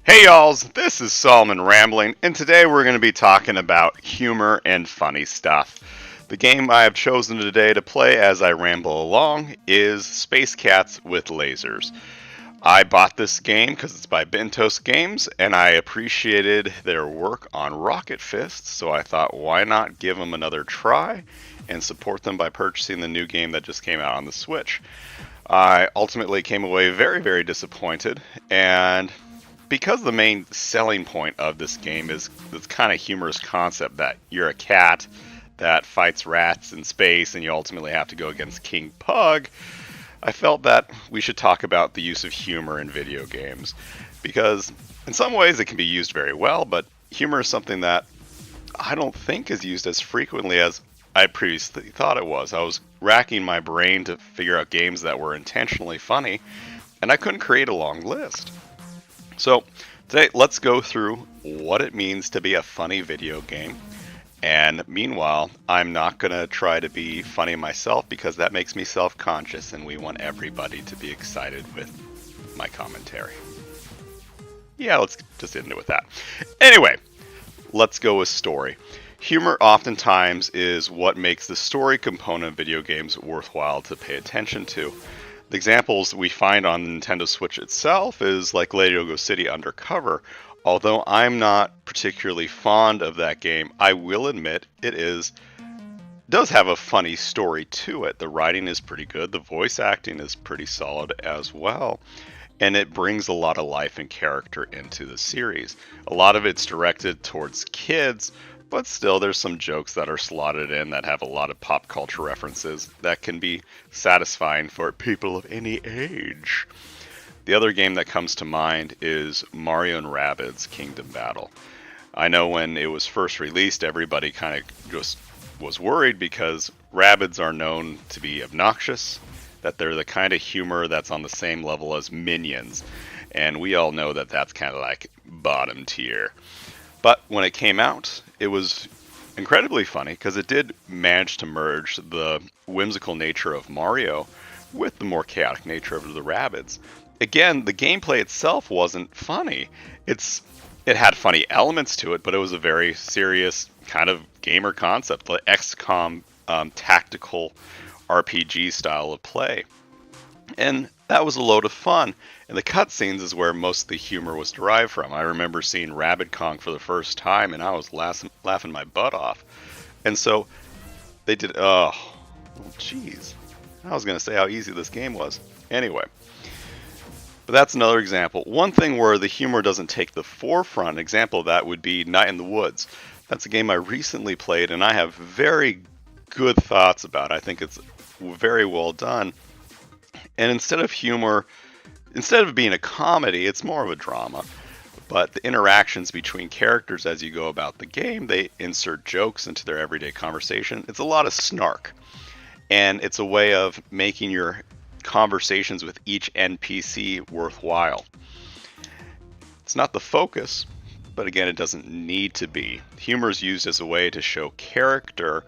Hey y'alls, this is Solomon Rambling, and today we're going to be talking about humor and funny stuff. The game I have chosen today to play as I ramble along is Spacecats with Lasers. I bought this game because it's by Bentos Games, and I appreciated their work on Rocket Fist, so I thought why not give them another try and support them by purchasing the new game that just came out on the Switch. I ultimately came away very disappointed, and because the main selling point of this game is this kind of humorous concept that you're a cat that fights rats in space and you ultimately have to go against King Pug, I felt that we should talk about the use of humor in video games. Because in some ways it can be used very well, but humor is something that I don't think is used as frequently as I previously thought it was. I was racking my brain to figure out games that were intentionally funny, and I couldn't create a long list. So today, let's go through what it means to be a funny video game. And meanwhile, I'm not going to try to be funny myself because that makes me self-conscious, and we want everybody to be excited with my commentary. Yeah, let's just end it with that. Anyway, let's go with story. Humor oftentimes is what makes the story component of video games worthwhile to pay attention to. The examples we find on the Nintendo Switch itself is like Lego City Undercover. Although I'm not particularly fond of that game, I will admit does have a funny story to it. The writing is pretty good, the voice acting is pretty solid as well, and it brings a lot of life and character into the series. A lot of it's directed towards kids, but still there's some jokes that are slotted in that have a lot of pop culture references that can be satisfying for people of any age. The other game that comes to mind is Mario and Rabbids Kingdom Battle. I know when it was first released, everybody kind of just was worried because Rabbids are known to be obnoxious, that they're the kind of humor that's on the same level as Minions, and we all know that that's kind of like bottom tier. But when it came out, it was incredibly funny because it did manage to merge the whimsical nature of Mario with the more chaotic nature of the Rabbids. Again, the gameplay itself wasn't funny. It had funny elements to it, but it was a very serious kind of gamer concept, the XCOM tactical RPG style of play. And that was a load of fun. And the cutscenes is where most of the humor was derived from. I remember seeing Rabbid Kong for the first time, and I was laughing my butt off. And so they did. Oh, jeez. I was going to say how easy this game was. Anyway. But that's another example. One thing where the humor doesn't take the forefront, example of that would be Night in the Woods. That's a game I recently played, and I have very good thoughts about. I think it's very well done. And instead of being a comedy, it's more of a drama. But the interactions between characters as you go about the game, they insert jokes into their everyday conversation. It's a lot of snark. And it's a way of making your conversations with each NPC worthwhile. It's not the focus, but again, it doesn't need to be. Humor is used as a way to show character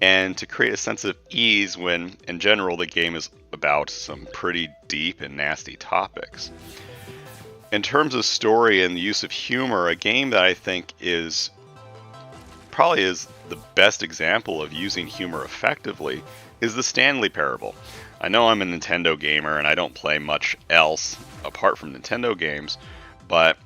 and to create a sense of ease when, in general, the game is about some pretty deep and nasty topics. In terms of story and the use of humor, a game that I think probably is the best example of using humor effectively is the Stanley Parable. I know I'm a Nintendo gamer and I don't play much else apart from Nintendo games, but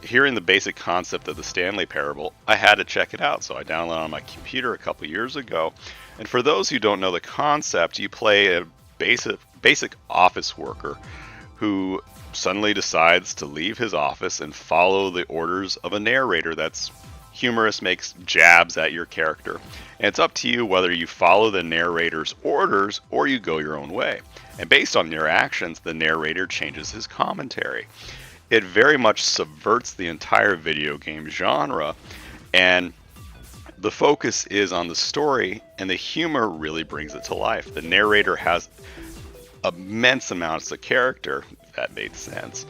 hearing the basic concept of the Stanley Parable, I had to check it out, so I downloaded it on my computer a couple years ago. And for those who don't know the concept, you play a basic office worker who suddenly decides to leave his office and follow the orders of a narrator that's humorous, makes jabs at your character. And it's up to you whether you follow the narrator's orders or you go your own way. And based on your actions, the narrator changes his commentary. It very much subverts the entire video game genre, and the focus is on the story, and the humor really brings it to life. The narrator has immense amounts of character, if that made sense.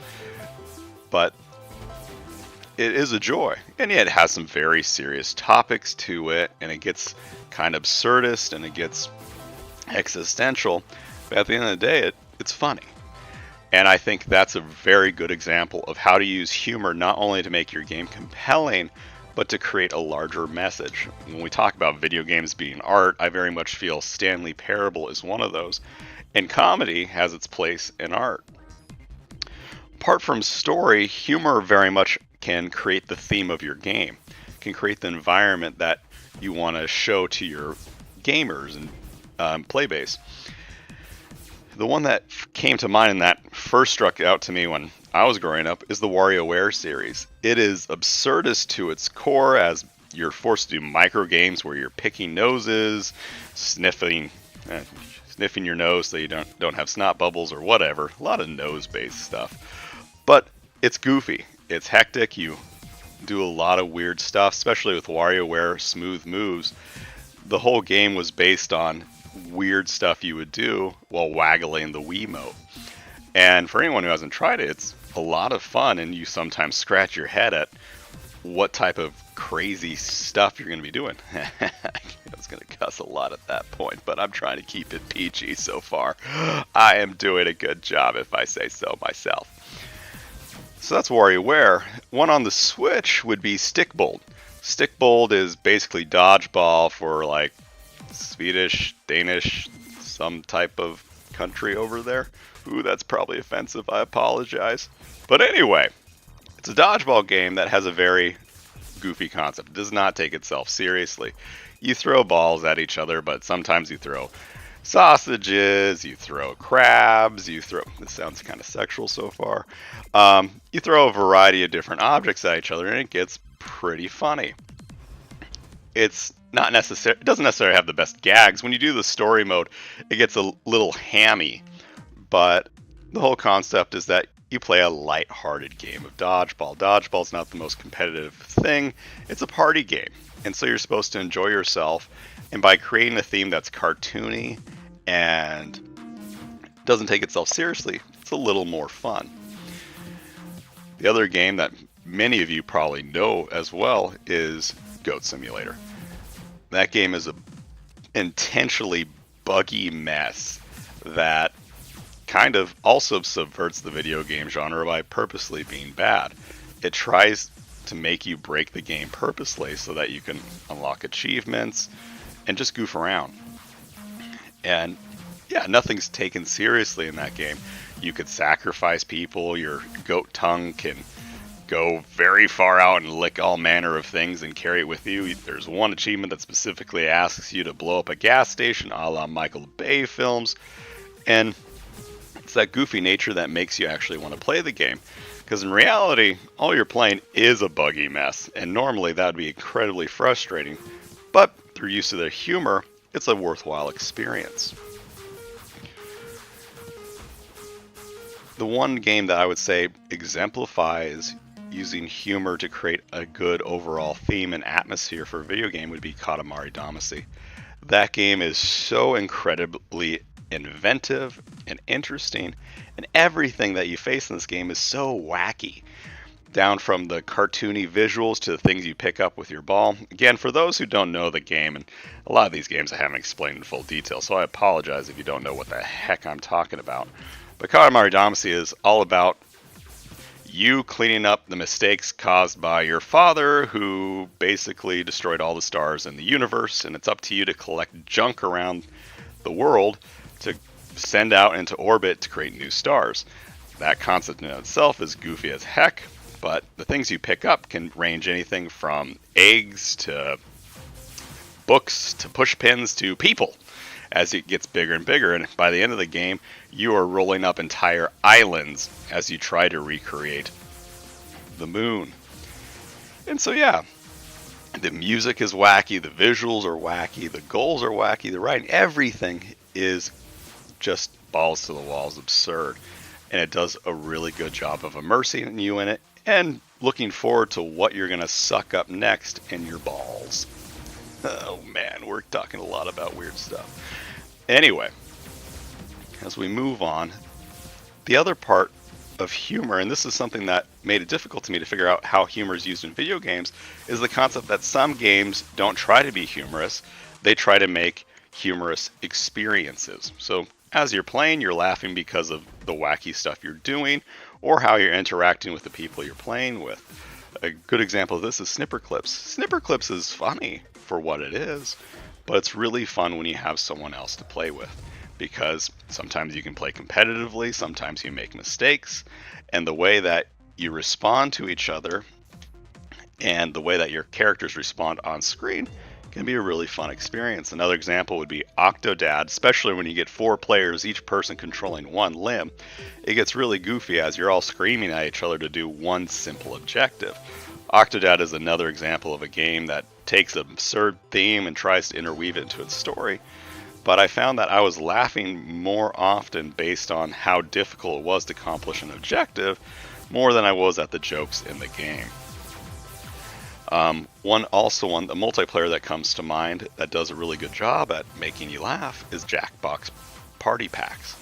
But it is a joy, and yet it has some very serious topics to it, and it gets kind of absurdist, and it gets existential. But at the end of the day, it's funny. And I think that's a very good example of how to use humor not only to make your game compelling, but to create a larger message. When we talk about video games being art, I very much feel Stanley Parable is one of those, and comedy has its place in art. Apart from story, humor very much can create the theme of your game, can create the environment that you want to show to your gamers and play base. The one that came to mind and that first struck out to me when I was growing up is the WarioWare series. It is absurdist to its core, as you're forced to do micro games where you're picking noses, sniffing your nose so you don't have snot bubbles or whatever. A lot of nose-based stuff. But it's goofy. It's hectic. You do a lot of weird stuff, especially with WarioWare Smooth Moves. The whole game was based on weird stuff you would do while waggling the Wiimote. And for anyone who hasn't tried it, it's a lot of fun, and you sometimes scratch your head at what type of crazy stuff you're going to be doing. I was going to cuss a lot at that point, but I'm trying to keep it PG so far. I am doing a good job, if I say so myself. So that's WarioWare. One on the Switch would be Stickbold. Stickbold is basically dodgeball for like Swedish, Danish, some type of country over there. Ooh, that's probably offensive. I apologize. But anyway, it's a dodgeball game that has a very goofy concept. It does not take itself seriously. You throw balls at each other, but sometimes you throw sausages, you throw crabs, this sounds kind of sexual so far. You throw a variety of different objects at each other, and it gets pretty funny. It doesn't necessarily have the best gags. When you do the story mode, it gets a little hammy, but the whole concept is that you play a light-hearted game of dodgeball. Dodgeball's not the most competitive thing. It's a party game, and so you're supposed to enjoy yourself. And by creating a theme that's cartoony and doesn't take itself seriously, it's a little more fun. The other game that many of you probably know as well is Goat Simulator. That game is a intentionally buggy mess that kind of also subverts the video game genre by purposely being bad. It tries to make you break the game purposely so that you can unlock achievements and just goof around. And yeah, nothing's taken seriously in that game. You could sacrifice people, your goat tongue can go very far out and lick all manner of things and carry it with you. There's one achievement that specifically asks you to blow up a gas station, a la Michael Bay films, and it's that goofy nature that makes you actually want to play the game. Because in reality, all you're playing is a buggy mess, and normally that would be incredibly frustrating, but through use of their humor, it's a worthwhile experience. The one game that I would say exemplifies using humor to create a good overall theme and atmosphere for a video game would be Katamari Damacy. That game is so incredibly inventive and interesting, and everything that you face in this game is so wacky. Down from the cartoony visuals to the things you pick up with your ball. Again, for those who don't know the game, and a lot of these games I haven't explained in full detail, so I apologize if you don't know what the heck I'm talking about. But Katamari Damacy is all about you cleaning up the mistakes caused by your father, who basically destroyed all the stars in the universe, and it's up to you to collect junk around the world to send out into orbit to create new stars. That concept in itself is goofy as heck, but the things you pick up can range anything from eggs to books to push pins to people as it gets bigger and bigger. And by the end of the game, you are rolling up entire islands as you try to recreate the moon. And so yeah, the music is wacky, the visuals are wacky, the goals are wacky, the writing, everything is just balls to the walls absurd. And it does a really good job of immersing you in it and looking forward to what you're going to suck up next in your balls. Oh man, we're talking a lot about weird stuff. Anyway, as we move on, the other part of humor, and this is something that made it difficult to me to figure out how humor is used in video games, is the concept that some games don't try to be humorous, they try to make humorous experiences. So As you're playing, you're laughing because of the wacky stuff you're doing or how you're interacting with the people you're playing with. A good example of this is Snipper Clips. Snipper Clips is funny for what it is, but it's really fun when you have someone else to play with, because sometimes you can play competitively, sometimes you make mistakes, and the way that you respond to each other and the way that your characters respond on screen can be a really fun experience. Another example would be Octodad, especially when you get 4 players, each person controlling one limb. It gets really goofy as you're all screaming at each other to do one simple objective. Octodad is another example of a game that takes an absurd theme and tries to interweave it into its story, but I found that I was laughing more often based on how difficult it was to accomplish an objective more than I was at the jokes in the game. The multiplayer that comes to mind that does a really good job at making you laugh is Jackbox Party Packs.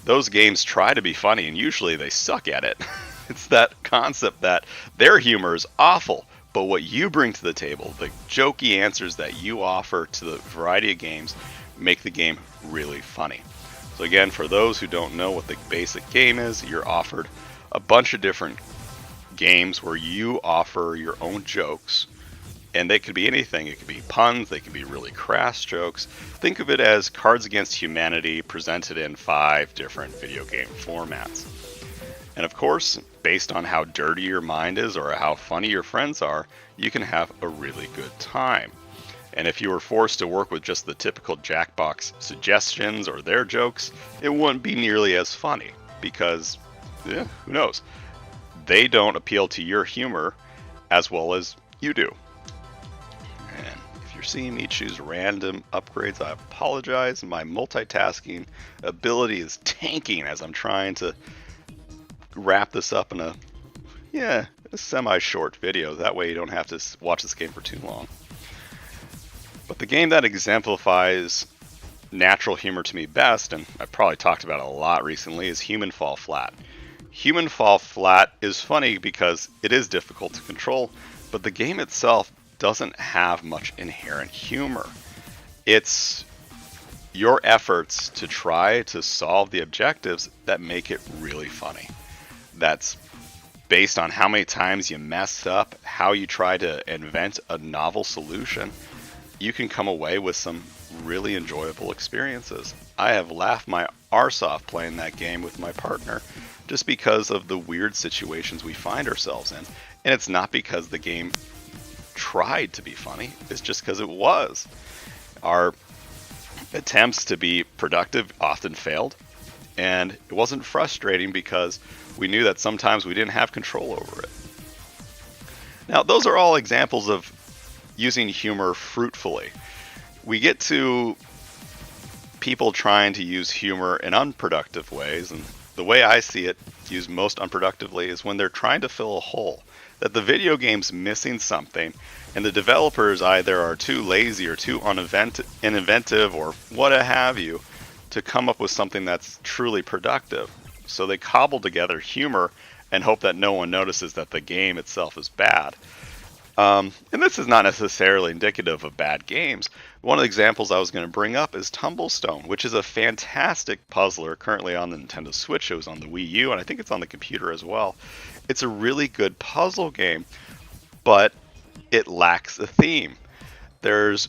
Those games try to be funny, and usually they suck at it. It's that concept that their humor is awful, but what you bring to the table, the jokey answers that you offer to the variety of games, make the game really funny. So again, for those who don't know what the basic game is, you're offered a bunch of different games where you offer your own jokes, and they could be anything. It could be puns, they could be really crass jokes. Think of it as Cards Against Humanity presented in 5 different video game formats. And of course, based on how dirty your mind is or how funny your friends are, you can have a really good time. And if you were forced to work with just the typical Jackbox suggestions or their jokes, it wouldn't be nearly as funny, because, who knows? They don't appeal to your humor as well as you do. And if you're seeing me choose random upgrades, I apologize. My multitasking ability is tanking as I'm trying to wrap this up in a semi-short video. That way you don't have to watch this game for too long. But the game that exemplifies natural humor to me best, and I've probably talked about it a lot recently, is Human Fall Flat. Human Fall Flat is funny because it is difficult to control, but the game itself doesn't have much inherent humor. It's your efforts to try to solve the objectives that make it really funny. That's based on how many times you mess up, how you try to invent a novel solution. You can come away with some really enjoyable experiences. I have laughed my arse off playing that game with my partner just because of the weird situations we find ourselves in. And it's not because the game tried to be funny, it's just because it was. Our attempts to be productive often failed, and it wasn't frustrating because we knew that sometimes we didn't have control over it. Now, those are all examples of using humor fruitfully. We get to people trying to use humor in unproductive ways, and the way I see it used most unproductively is when they're trying to fill a hole, that the video game's missing something, and the developers either are too lazy or too uninventive or what have you to come up with something that's truly productive. So they cobble together humor and hope that no one notices that the game itself is bad. And this is not necessarily indicative of bad games. One of the examples I was going to bring up is Tumblestone, which is a fantastic puzzler currently on the Nintendo Switch. It was on the Wii U, and I think it's on the computer as well. It's a really good puzzle game, but it lacks a theme. There's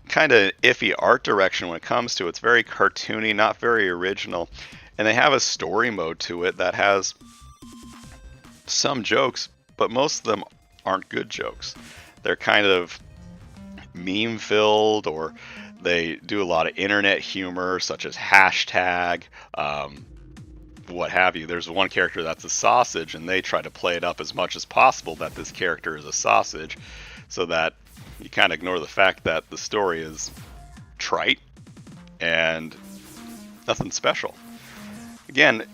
kind of iffy art direction when it comes to it. It's very cartoony, not very original, and they have a story mode to it that has some jokes, but most of them aren't good jokes. They're kind of meme filled, or they do a lot of internet humor such as hashtag, what have you. There's one character that's a sausage, and they try to play it up as much as possible that this character is a sausage, so that you kind of ignore the fact that the story is trite and nothing special. Again,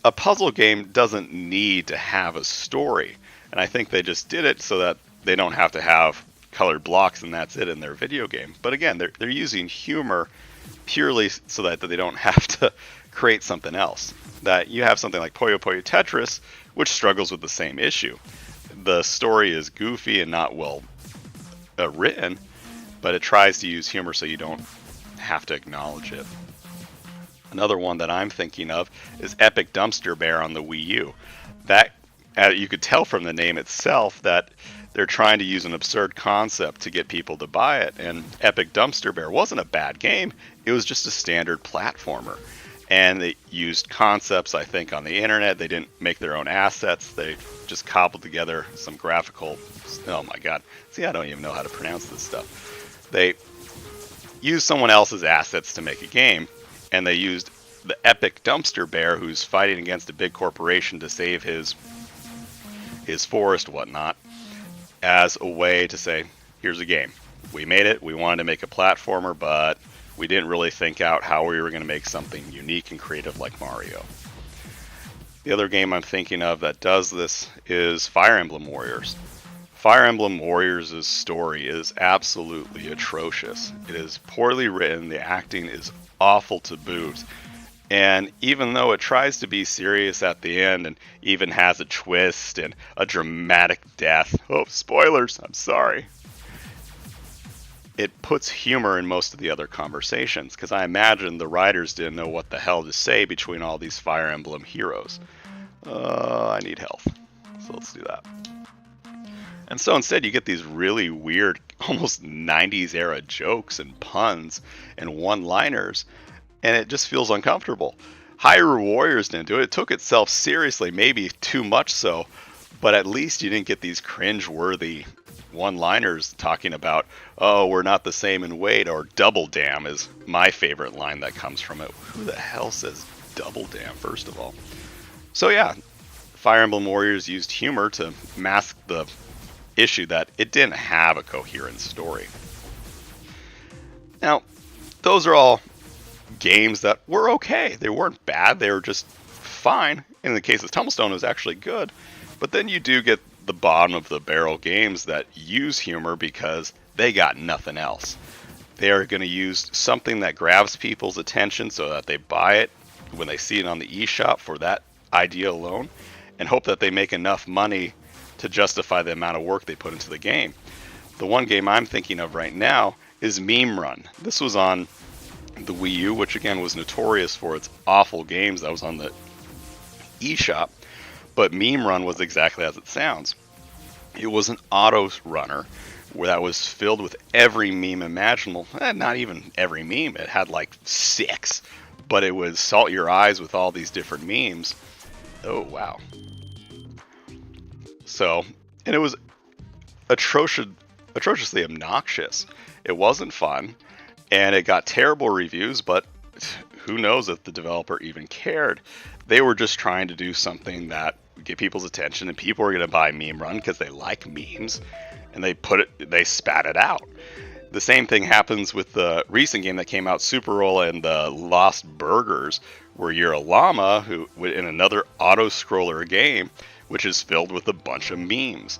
a puzzle game doesn't need to have a story, and I think they just did it so that they don't have to have colored blocks and that's it in their video game. But again, they're using humor purely so that they don't have to create something else. That you have something like Puyo Puyo Tetris, which struggles with the same issue. The story is goofy and not well written, but it tries to use humor so you don't have to acknowledge it. Another one that I'm thinking of is Epic Dumpster Bear on the Wii U. That you could tell from the name itself that they're trying to use an absurd concept to get people to buy it. And Epic Dumpster Bear wasn't a bad game. It was just a standard platformer. And they used concepts, I think, on the internet. They didn't make their own assets. They just cobbled together some graphical... Oh my god. See, I don't even know how to pronounce this stuff. They used someone else's assets to make a game. And they used the Epic Dumpster Bear, who's fighting against a big corporation to save his forest, whatnot, as a way to say, here's a game. We made it. We wanted to make a platformer, but we didn't really think out how we were going to make something unique and creative like Mario. The other game I'm thinking of that does this is Fire Emblem Warriors. Fire Emblem Warriors' story is absolutely atrocious. It is poorly written. The acting is awful to boot. And even though it tries to be serious at the end and even has a twist and a dramatic death, oh, spoilers, I'm sorry, it puts humor in most of the other conversations, because I imagine the writers didn't know what the hell to say between all these Fire Emblem heroes. I need health, so let's do that. And so instead you get these really weird, almost 90s era jokes and puns and one-liners, and it just feels uncomfortable. Hyrule Warriors didn't do it. It took itself seriously, maybe too much so, but at least you didn't get these cringe-worthy one-liners talking about, oh, we're not the same in weight, or double damn is my favorite line that comes from it. Who the hell says double damn, first of all? So yeah, Fire Emblem Warriors used humor to mask the issue that it didn't have a coherent story. Now, those are all games that were okay. They weren't bad, they were just fine. In the case of Tumblestone, it was actually good. But then you do get the bottom of the barrel games that use humor because they got nothing else. They are going to use something that grabs people's attention so that they buy it when they see it on the eShop for that idea alone, and hope that they make enough money to justify the amount of work they put into the game. The one game I'm thinking of right now is Meme Run. This was on the Wii U, which again was notorious for its awful games that was on the eShop, but Meme Run was exactly as it sounds. It was an auto runner where that was filled with every meme imaginable. Not even every meme, it had like 6, but it would salt your eyes with all these different memes. Oh wow. So, and it was atrociously obnoxious. It wasn't fun, and it got terrible reviews, but who knows if the developer even cared. They were just trying to do something that would get people's attention, and people were going to buy Meme Run because they like memes, and they spat it out. The same thing happens with the recent game that came out, Super Roll and the Lost Burgers, where you're a llama who in another auto-scroller game, which is filled with a bunch of memes.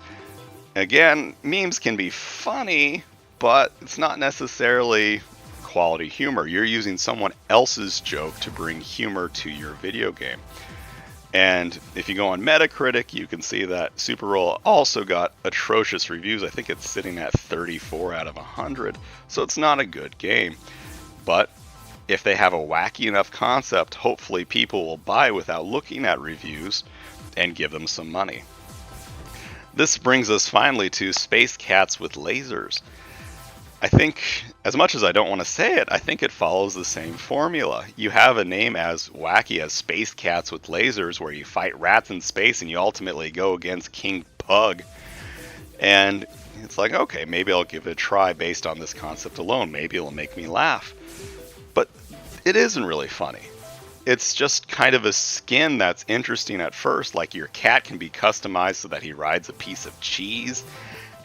Again, memes can be funny, but it's not necessarily quality humor. You're using someone else's joke to bring humor to your video game. And if you go on Metacritic, you can see that Super Roll also got atrocious reviews. I think it's sitting at 34 out of 100, so it's not a good game. But if they have a wacky enough concept, hopefully people will buy without looking at reviews and give them some money. This brings us finally to Spacecats with lasers. I think, as much as I don't want to say it, I think it follows the same formula. You have a name as wacky as Spacecats with lasers, where you fight rats in space and you ultimately go against King Pug. And it's like, okay, maybe I'll give it a try based on this concept alone. Maybe it'll make me laugh. But it isn't really funny. It's just kind of a skin that's interesting at first, like your cat can be customized so that he rides a piece of cheese,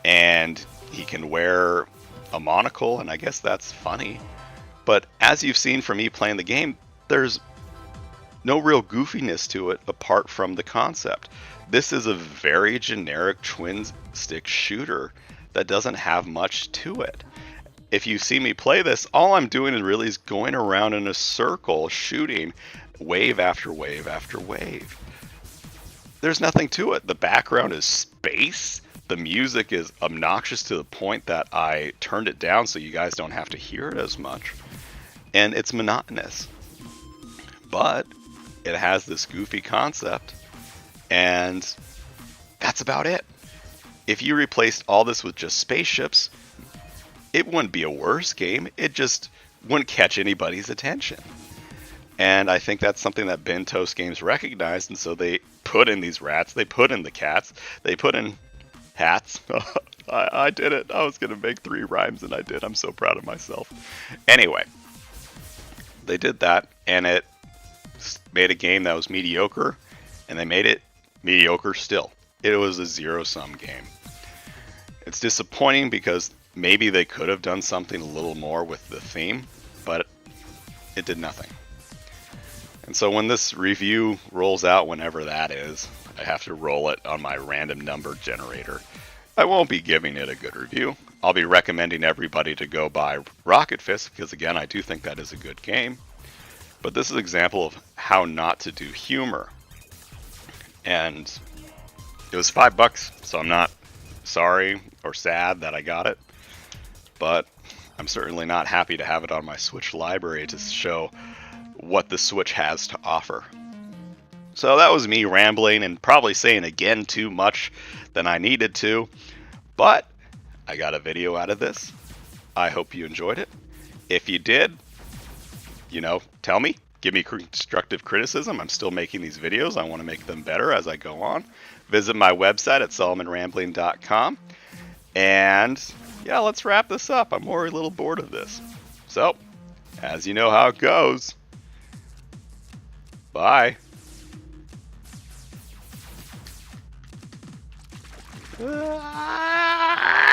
and he can wear a monocle, and I guess that's funny. But as you've seen from me playing the game, there's no real goofiness to it apart from the concept. This is a very generic twin stick shooter that doesn't have much to it. If you see me play this, all I'm doing is really going around in a circle shooting wave after wave after wave. There's nothing to it. The background is space. The music is obnoxious to the point that I turned it down so you guys don't have to hear it as much. And it's monotonous. but it has this goofy concept, and that's about it. If you replaced all this with just spaceships, it wouldn't be a worse game. It just wouldn't catch anybody's attention. And I think that's something that Bentos Games recognized, and so they put in these rats, they put in the cats, they put in hats. I did it. I was going to make 3 rhymes, and I did. I'm so proud of myself. Anyway, they did that, and it made a game that was mediocre, and they made it mediocre still. It was a zero-sum game. It's disappointing because maybe they could have done something a little more with the theme, but it did nothing. And so when this review rolls out, whenever that is, I have to roll it on my random number generator. I won't be giving it a good review. I'll be recommending everybody to go buy Rocket Fist, because again, I do think that is a good game. But this is an example of how not to do humor. And it was $5, so I'm not sorry or sad that I got it. But I'm certainly not happy to have it on my Switch library to show what the Switch has to offer. So that was me rambling and probably saying again too much than I needed to, but I got a video out of this. I hope you enjoyed it. If you did, tell me, give me constructive criticism. I'm still making these videos. I want to make them better as I go on. Visit my website at solomonrambling.com. And yeah, let's wrap this up. I'm already a little bored of this. So, as you know how it goes, bye. Ah!